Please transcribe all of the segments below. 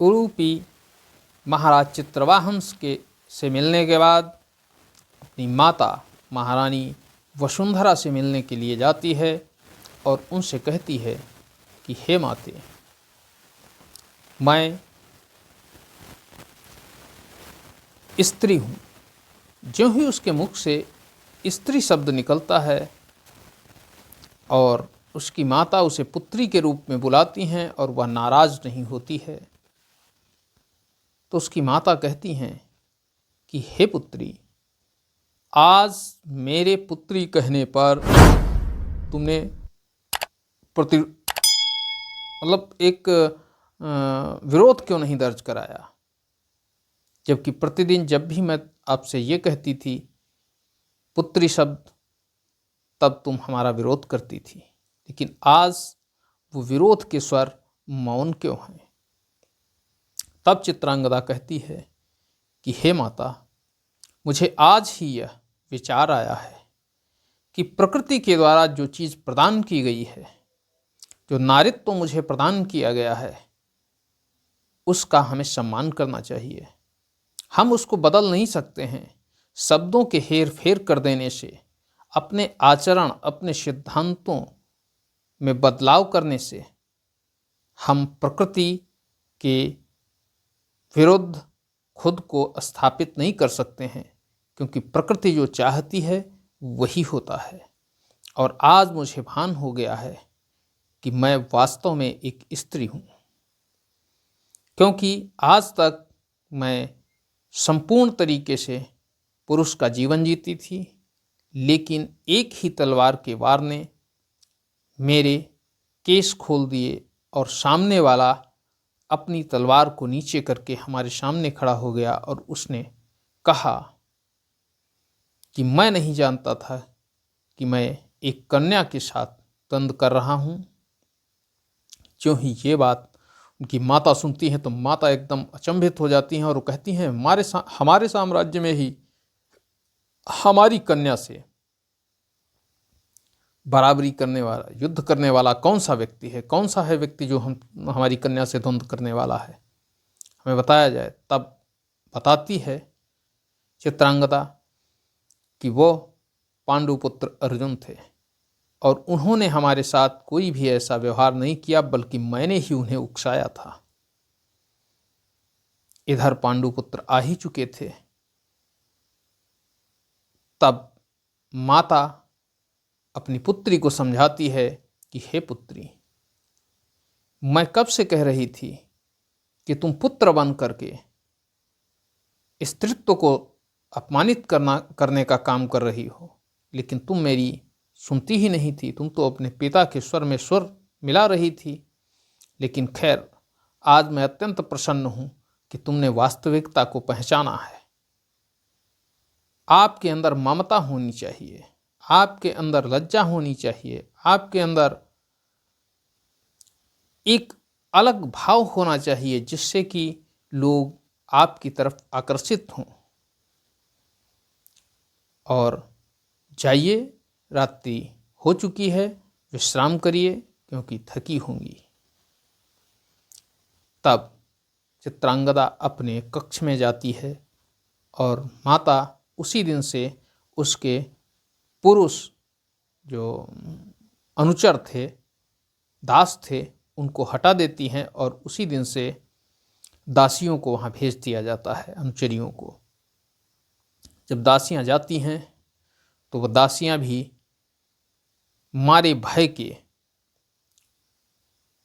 उडुपी महाराज चित्रवाहन के से मिलने के बाद अपनी माता महारानी वसुंधरा से मिलने के लिए जाती है और उनसे कहती है कि हे माते, मैं स्त्री हूँ। ज्यों ही उसके मुख से स्त्री शब्द निकलता है और उसकी माता उसे पुत्री के रूप में बुलाती हैं और वह नाराज नहीं होती है, तो उसकी माता कहती हैं कि हे पुत्री, आज मेरे पुत्री कहने पर तुमने एक विरोध क्यों नहीं दर्ज कराया, जबकि प्रतिदिन जब भी मैं आपसे ये कहती थी पुत्री शब्द, तब तुम हमारा विरोध करती थी, लेकिन आज वो विरोध के स्वर मौन क्यों हैं। तब चित्रांगदा कहती है कि हे माता, मुझे आज ही यह विचार आया है कि प्रकृति के द्वारा जो चीज़ प्रदान की गई है, जो नारित्व तो मुझे प्रदान किया गया है, उसका हमें सम्मान करना चाहिए। हम उसको बदल नहीं सकते हैं। शब्दों के हेर फेर कर देने से, अपने आचरण, अपने सिद्धांतों में बदलाव करने से हम प्रकृति के विरुद्ध खुद को स्थापित नहीं कर सकते हैं, क्योंकि प्रकृति जो चाहती है वही होता है। और आज मुझे भान हो गया है कि मैं वास्तव में एक स्त्री हूँ, क्योंकि आज तक मैं संपूर्ण तरीके से पुरुष का जीवन जीती थी, लेकिन एक ही तलवार के वार ने मेरे केस खोल दिए और सामने वाला अपनी तलवार को नीचे करके हमारे सामने खड़ा हो गया और उसने कहा कि मैं नहीं जानता था कि मैं एक कन्या के साथ द्वंद्व कर रहा हूँ। जो ही ये बात उनकी माता सुनती हैं तो माता एकदम अचंभित हो जाती हैं और वो कहती हैं, हमारे साम्राज्य में ही हमारी कन्या से बराबरी करने वाला, युद्ध करने वाला कौन सा व्यक्ति है? कौन सा है व्यक्ति जो हमारी कन्या से द्वंद्व करने वाला है? हमें बताया जाए। तब बताती है चित्रांगदा कि वो पांडुपुत्र अर्जुन थे और उन्होंने हमारे साथ कोई भी ऐसा व्यवहार नहीं किया, बल्कि मैंने ही उन्हें उकसाया था। इधर पांडुपुत्र आ ही चुके थे। तब माता अपनी पुत्री को समझाती है कि हे पुत्री, मैं कब से कह रही थी कि तुम पुत्र बन करके स्त्रीत्व को अपमानित करने का काम कर रही हो, लेकिन तुम मेरी सुनती ही नहीं थी। तुम तो अपने पिता के स्वर में स्वर मिला रही थी। लेकिन खैर, आज मैं अत्यंत प्रसन्न हूँ कि तुमने वास्तविकता को पहचाना है। आपके अंदर ममता होनी चाहिए, आपके अंदर लज्जा होनी चाहिए, आपके अंदर एक अलग भाव होना चाहिए, जिससे कि लोग आपकी तरफ आकर्षित हों। और जाइए, रात्रि हो चुकी है, विश्राम करिए, क्योंकि थकी होंगी। तब चित्रांगदा अपने कक्ष में जाती है और माता उसी दिन से उसके पुरुष जो अनुचर थे, दास थे, उनको हटा देती हैं और उसी दिन से दासियों को वहाँ भेज दिया जाता है, अनुचरियों को। जब दासियाँ जाती हैं तो वह दासियाँ भी मारे भय के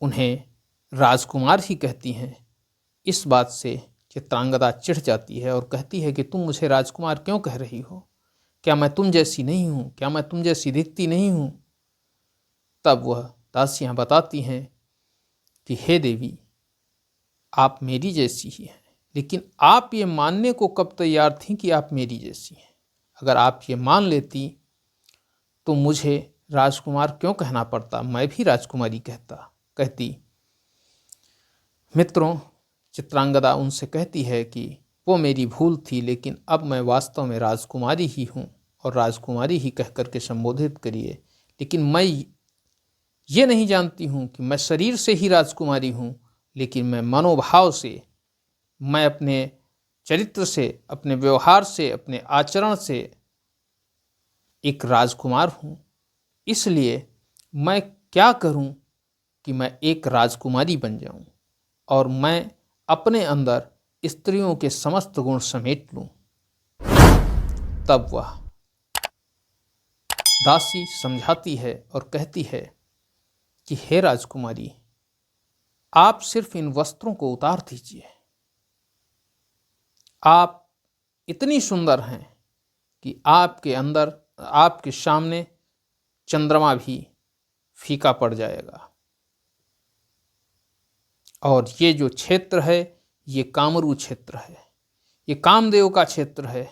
उन्हें राजकुमार ही कहती हैं। इस बात से चित्रांगदा चिढ़ जाती है और कहती है कि तुम मुझे राजकुमार क्यों कह रही हो? क्या मैं तुम जैसी नहीं हूँ? क्या मैं तुम जैसी दिखती नहीं हूँ? तब वह दासियाँ बताती हैं कि हे देवी, आप मेरी जैसी ही हैं, लेकिन आप ये मानने को कब तैयार थीं कि आप मेरी जैसी हैं? अगर आप ये मान लेती तो मुझे राजकुमार क्यों कहना पड़ता? मैं भी राजकुमारी कहती। मित्रों, चित्रांगदा उनसे कहती है कि वो मेरी भूल थी, लेकिन अब मैं वास्तव में राजकुमारी ही हूँ और राजकुमारी ही कह कर के संबोधित करिए। लेकिन मैं ये नहीं जानती हूँ कि मैं शरीर से ही राजकुमारी हूँ, लेकिन मैं मनोभाव से, मैं अपने चरित्र से, अपने व्यवहार से, अपने आचरण से एक राजकुमार हूँ। इसलिए मैं क्या करूँ कि मैं एक राजकुमारी बन जाऊँ और मैं अपने अंदर स्त्रियों के समस्त गुण समेट लूँ। तब वह दासी समझाती है और कहती है कि हे राजकुमारी, आप सिर्फ इन वस्त्रों को उतार दीजिए। आप इतनी सुंदर हैं कि आपके अंदर, आपके सामने चंद्रमा भी फीका पड़ जाएगा। और ये जो क्षेत्र है, ये कामरू क्षेत्र है, ये कामदेव का क्षेत्र है।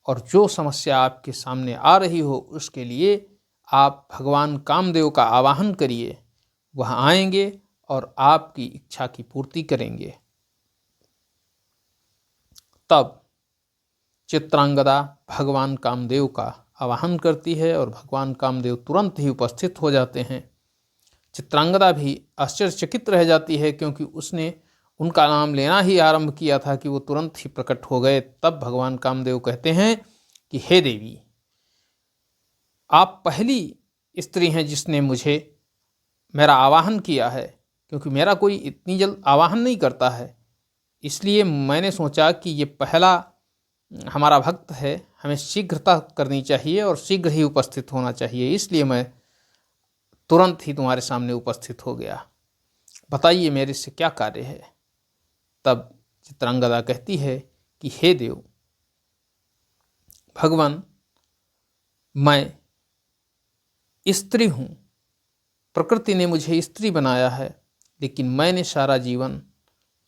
और जो समस्या आपके सामने आ रही हो, उसके लिए आप भगवान कामदेव का आवाहन करिए, वह आएंगे और आपकी इच्छा की पूर्ति करेंगे। तब चित्रांगदा भगवान कामदेव का आवाहन करती है और भगवान कामदेव तुरंत ही उपस्थित हो जाते हैं। चित्रांगदा भी आश्चर्यचकित रह जाती है, क्योंकि उसने उनका नाम लेना ही आरंभ किया था कि वो तुरंत ही प्रकट हो गए। तब भगवान कामदेव कहते हैं कि हे देवी, आप पहली स्त्री हैं जिसने मुझे मेरा आवाहन किया है, क्योंकि मेरा कोई इतनी जल्द आवाहन नहीं करता है। इसलिए मैंने सोचा कि ये पहला हमारा भक्त है, हमें शीघ्रता करनी चाहिए और शीघ्र ही उपस्थित होना चाहिए। इसलिए मैं तुरंत ही तुम्हारे सामने उपस्थित हो गया। बताइए मेरे से क्या कार्य है। तब चित्रांगदा कहती है कि हे देव, भगवान, मैं स्त्री हूँ, प्रकृति ने मुझे स्त्री बनाया है, लेकिन मैंने सारा जीवन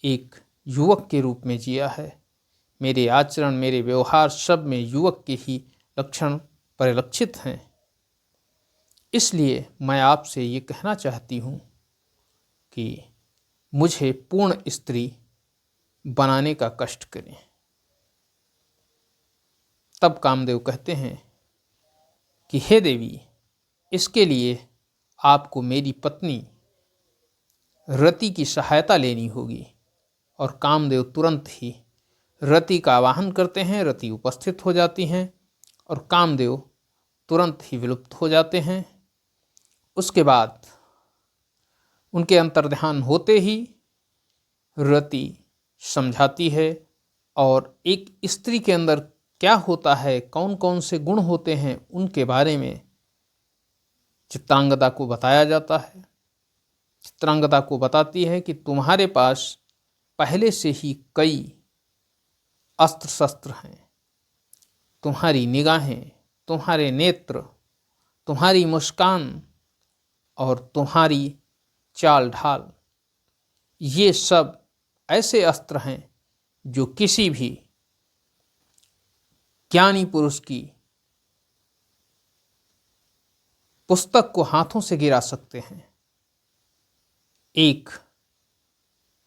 एक युवक के रूप में जिया है। मेरे आचरण, मेरे व्यवहार सब में युवक के ही लक्षण परिलक्षित हैं। इसलिए मैं आपसे ये कहना चाहती हूँ कि मुझे पूर्ण स्त्री बनाने का कष्ट करें। तब कामदेव कहते हैं कि हे देवी, इसके लिए आपको मेरी पत्नी रति की सहायता लेनी होगी। और कामदेव तुरंत ही रति का आवाहन करते हैं। रति उपस्थित हो जाती हैं और कामदेव तुरंत ही विलुप्त हो जाते हैं। उसके बाद उनके अंतर्ध्यान होते ही रति समझाती है और एक स्त्री के अंदर क्या होता है, कौन कौन से गुण होते हैं, उनके बारे में चित्रांगदा को बताया जाता है। चित्रांगदा को बताती है कि तुम्हारे पास पहले से ही कई अस्त्र शस्त्र हैं। तुम्हारी निगाहें, तुम्हारे नेत्र, तुम्हारी मुस्कान और तुम्हारी चाल ढाल, ये सब ऐसे अस्त्र हैं जो किसी भी ज्ञानी पुरुष की पुस्तक को हाथों से गिरा सकते हैं। एक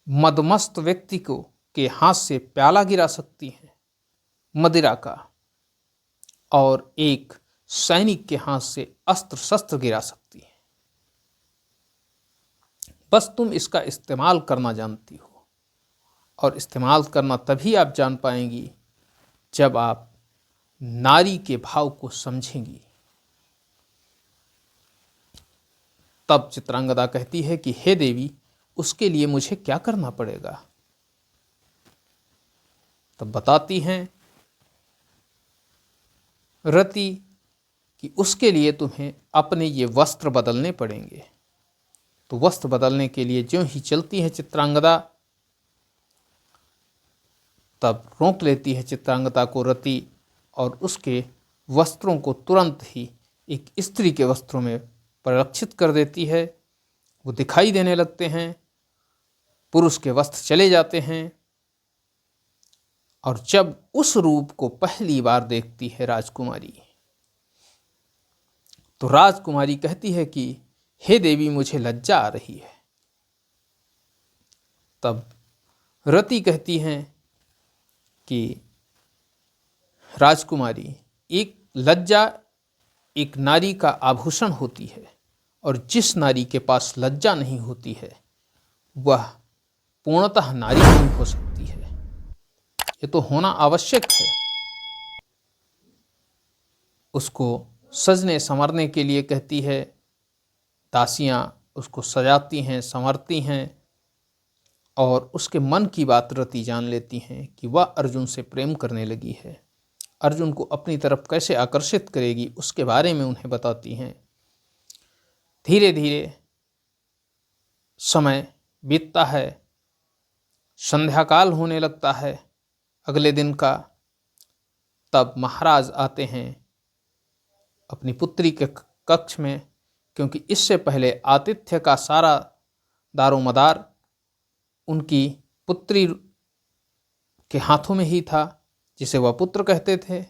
मदमस्त व्यक्ति को के हाथ से प्याला गिरा सकती है मदिरा का, और एक सैनिक के हाथ से अस्त्र शस्त्र गिरा सकती है। बस तुम इसका इस्तेमाल करना जानती हो, और इस्तेमाल करना तभी आप जान पाएंगी जब आप नारी के भाव को समझेंगी। तब चित्रांगदा कहती है कि हे देवी, उसके लिए मुझे क्या करना पड़ेगा। तब बताती हैं रति कि उसके लिए तुम्हें अपने ये वस्त्र बदलने पड़ेंगे। तो वस्त्र बदलने के लिए ज्यों ही चलती है चित्रांगदा, तब रोक लेती है चित्रांगदा को रति और उसके वस्त्रों को तुरंत ही एक स्त्री के वस्त्रों में परिलक्षित कर देती है। वो दिखाई देने लगते हैं, पुरुष के वस्त्र चले जाते हैं। और जब उस रूप को पहली बार देखती है राजकुमारी, तो राजकुमारी कहती है कि हे देवी, मुझे लज्जा आ रही है। तब रति कहती हैं कि राजकुमारी, एक लज्जा एक नारी का आभूषण होती है, और जिस नारी के पास लज्जा नहीं होती है वह पूर्णतः नारी नहीं हो सकती है, ये तो होना आवश्यक है। उसको सजने संवरने के लिए कहती है, दासियां उसको सजाती हैं, संवरती हैं और उसके मन की बात रति जान लेती हैं कि वह अर्जुन से प्रेम करने लगी है। अर्जुन को अपनी तरफ कैसे आकर्षित करेगी उसके बारे में उन्हें बताती हैं। धीरे धीरे समय बीतता है, संध्याकाल होने लगता है अगले दिन का। तब महाराज आते हैं अपनी पुत्री के कक्ष में, क्योंकि इससे पहले आतिथ्य का सारा दारोमदार उनकी पुत्री के हाथों में ही था, जिसे वह पुत्र कहते थे।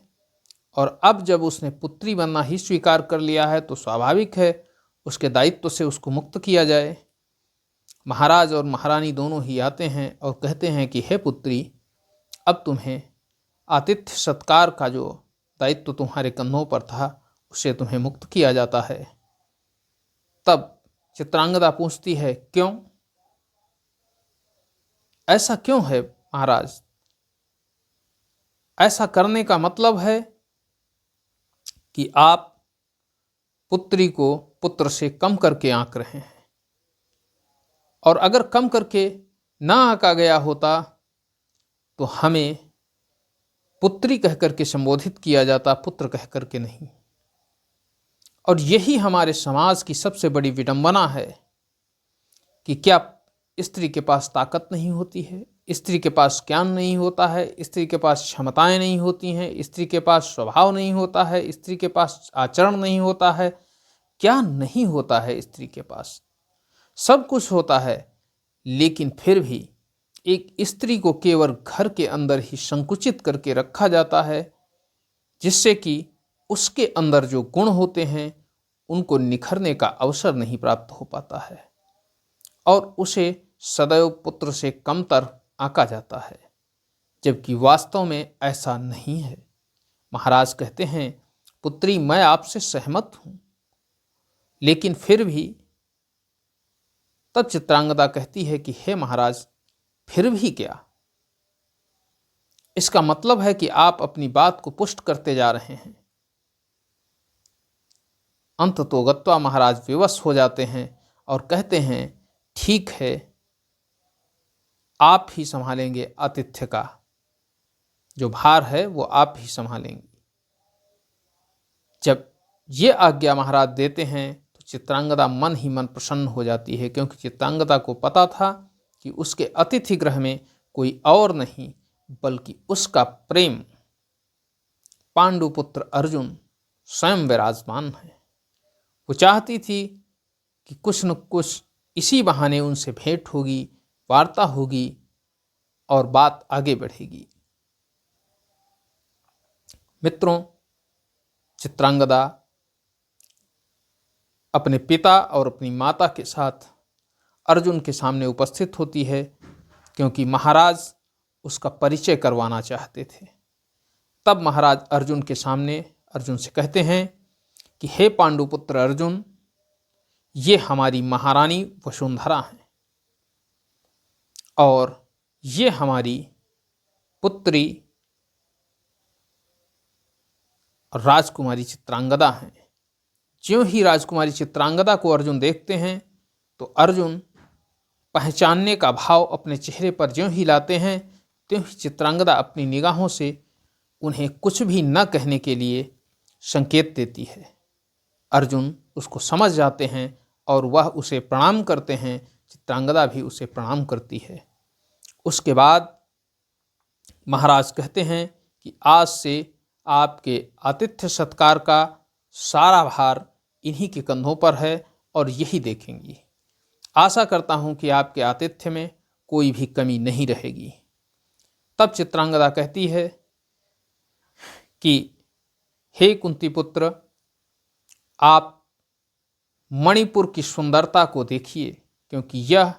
और अब जब उसने पुत्री बनना ही स्वीकार कर लिया है तो स्वाभाविक है उसके दायित्व से उसको मुक्त किया जाए। महाराज और महारानी दोनों ही आते हैं और कहते हैं कि हे पुत्री, अब तुम्हें आतिथ्य सत्कार का जो दायित्व तुम्हारे कंधों पर था उससे तुम्हें मुक्त किया जाता है। तब चित्रांगदा पूछती है, क्यों? ऐसा क्यों है महाराज? ऐसा करने का मतलब है कि आप पुत्री को पुत्र से कम करके आंक रहे हैं, और अगर कम करके ना आंका गया होता तो हमें पुत्री कहकर के संबोधित किया जाता, पुत्र कहकर के नहीं। और यही हमारे समाज की सबसे बड़ी विडंबना है कि क्या स्त्री के पास ताकत नहीं होती है, स्त्री के पास ज्ञान नहीं होता है, स्त्री के पास क्षमताएं नहीं होती हैं, स्त्री के पास स्वभाव नहीं होता है, स्त्री के पास आचरण नहीं होता है। क्या नहीं होता है स्त्री के पास? सब कुछ होता है, लेकिन फिर भी एक स्त्री को केवल घर के अंदर ही संकुचित करके रखा जाता है, जिससे कि उसके अंदर जो गुण होते हैं उनको निखरने का अवसर नहीं प्राप्त हो पाता है और उसे सदैव पुत्र से कमतर आंका जाता है, जबकि वास्तव में ऐसा नहीं है। महाराज कहते हैं, पुत्री मैं आपसे सहमत हूं, लेकिन फिर भी। तब चित्रांगदा कहती है कि हे महाराज, फिर भी क्या? इसका मतलब है कि आप अपनी बात को पुष्ट करते जा रहे हैं। अंततोगत्वा महाराज विवश हो जाते हैं और कहते हैं, ठीक है, आप ही संभालेंगे, आतिथ्य का जो भार है वो आप ही संभालेंगे। जब ये आज्ञा महाराज देते हैं तो चित्रांगदा मन ही मन प्रसन्न हो जाती है, क्योंकि चित्रांगदा को पता था कि उसके अतिथि गृह में कोई और नहीं बल्कि उसका प्रेम पांडुपुत्र अर्जुन स्वयं विराजमान है। वो चाहती थी कि कुछ न कुछ इसी बहाने उनसे भेंट होगी, वार्ता होगी और बात आगे बढ़ेगी। मित्रों, चित्रांगदा अपने पिता और अपनी माता के साथ अर्जुन के सामने उपस्थित होती है, क्योंकि महाराज उसका परिचय करवाना चाहते थे। तब महाराज अर्जुन के सामने अर्जुन से कहते हैं कि हे पांडुपुत्र अर्जुन, ये हमारी महारानी वसुंधरा हैं और ये हमारी पुत्री राजकुमारी चित्रांगदा हैं। ज्यों ही राजकुमारी चित्रांगदा को अर्जुन देखते हैं तो अर्जुन पहचानने का भाव अपने चेहरे पर ज्यों ही लाते हैं, त्यों ही चित्रांगदा अपनी निगाहों से उन्हें कुछ भी न कहने के लिए संकेत देती है। अर्जुन उसको समझ जाते हैं और वह उसे प्रणाम करते हैं। चित्रांगदा भी उसे प्रणाम करती है। उसके बाद महाराज कहते हैं कि आज से आपके आतिथ्य सत्कार का सारा भार इन्हीं के कंधों पर है और यही देखेंगी। आशा करता हूं कि आपके आतिथ्य में कोई भी कमी नहीं रहेगी। तब चित्रांगदा कहती है कि हे कुंती पुत्र, आप मणिपुर की सुंदरता को देखिए, क्योंकि यह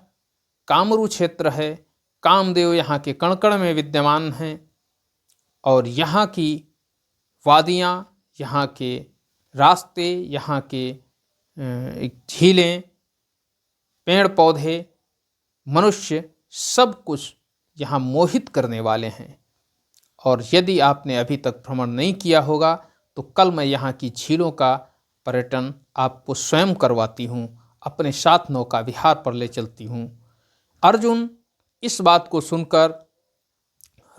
कामरू क्षेत्र है। कामदेव यहाँ के कण कण में विद्यमान हैं और यहाँ की वादियाँ, यहाँ के रास्ते, यहाँ के झीलें, पेड़ पौधे, मनुष्य सब कुछ यहाँ मोहित करने वाले हैं। और यदि आपने अभी तक भ्रमण नहीं किया होगा तो कल मैं यहाँ की झीलों का पर्यटन आपको स्वयं करवाती हूँ, अपने साथ नौका विहार पर ले चलती हूँ। अर्जुन इस बात को सुनकर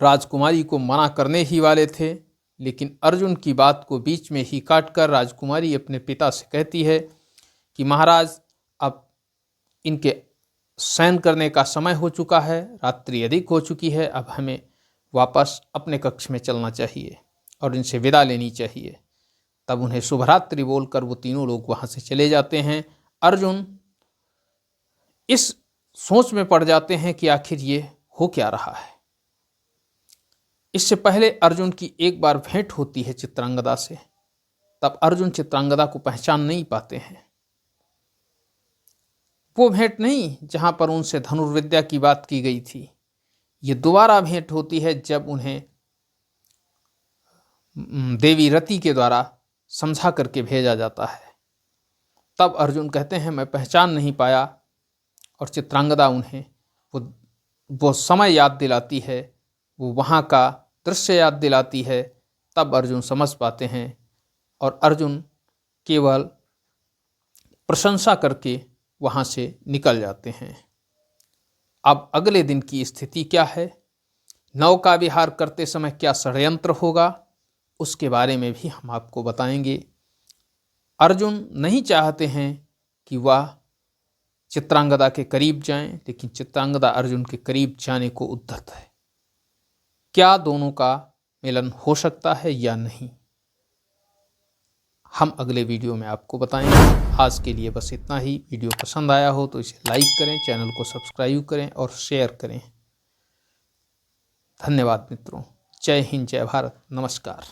राजकुमारी को मना करने ही वाले थे, लेकिन अर्जुन की बात को बीच में ही काटकर राजकुमारी अपने पिता से कहती है कि महाराज, अब इनके शयन करने का समय हो चुका है, रात्रि अधिक हो चुकी है, अब हमें वापस अपने कक्ष में चलना चाहिए और इनसे विदा लेनी चाहिए। तब उन्हें शुभरात्रि बोलकर वो तीनों लोग वहाँ से चले जाते हैं। अर्जुन इस सोच में पड़ जाते हैं कि आखिर ये हो क्या रहा है। इससे पहले अर्जुन की एक बार भेंट होती है चित्रांगदा से। तब अर्जुन चित्रांगदा को पहचान नहीं पाते हैं। वो भेंट नहीं जहां पर उनसे धनुर्विद्या की बात की गई थी, ये दोबारा भेंट होती है जब उन्हें देवी रति के द्वारा समझा करके भेजा जाता है। तब अर्जुन कहते हैं मैं पहचान नहीं पाया, और चित्रांगदा उन्हें वो समय याद दिलाती है, वो वहाँ का दृश्य याद दिलाती है। तब अर्जुन समझ पाते हैं और अर्जुन केवल प्रशंसा करके वहाँ से निकल जाते हैं। अब अगले दिन की स्थिति क्या है, नौका विहार करते समय क्या षड्यंत्र होगा, उसके बारे में भी हम आपको बताएंगे। अर्जुन नहीं चाहते हैं कि वह चित्रांगदा के करीब जाएं, लेकिन चित्रांगदा अर्जुन के करीब जाने को उद्यत है। क्या दोनों का मिलन हो सकता है या नहीं, हम अगले वीडियो में आपको बताएंगे। आज के लिए बस इतना ही। वीडियो पसंद आया हो तो इसे लाइक करें, चैनल को सब्सक्राइब करें और शेयर करें। धन्यवाद मित्रों। जय हिंद, जय भारत, नमस्कार।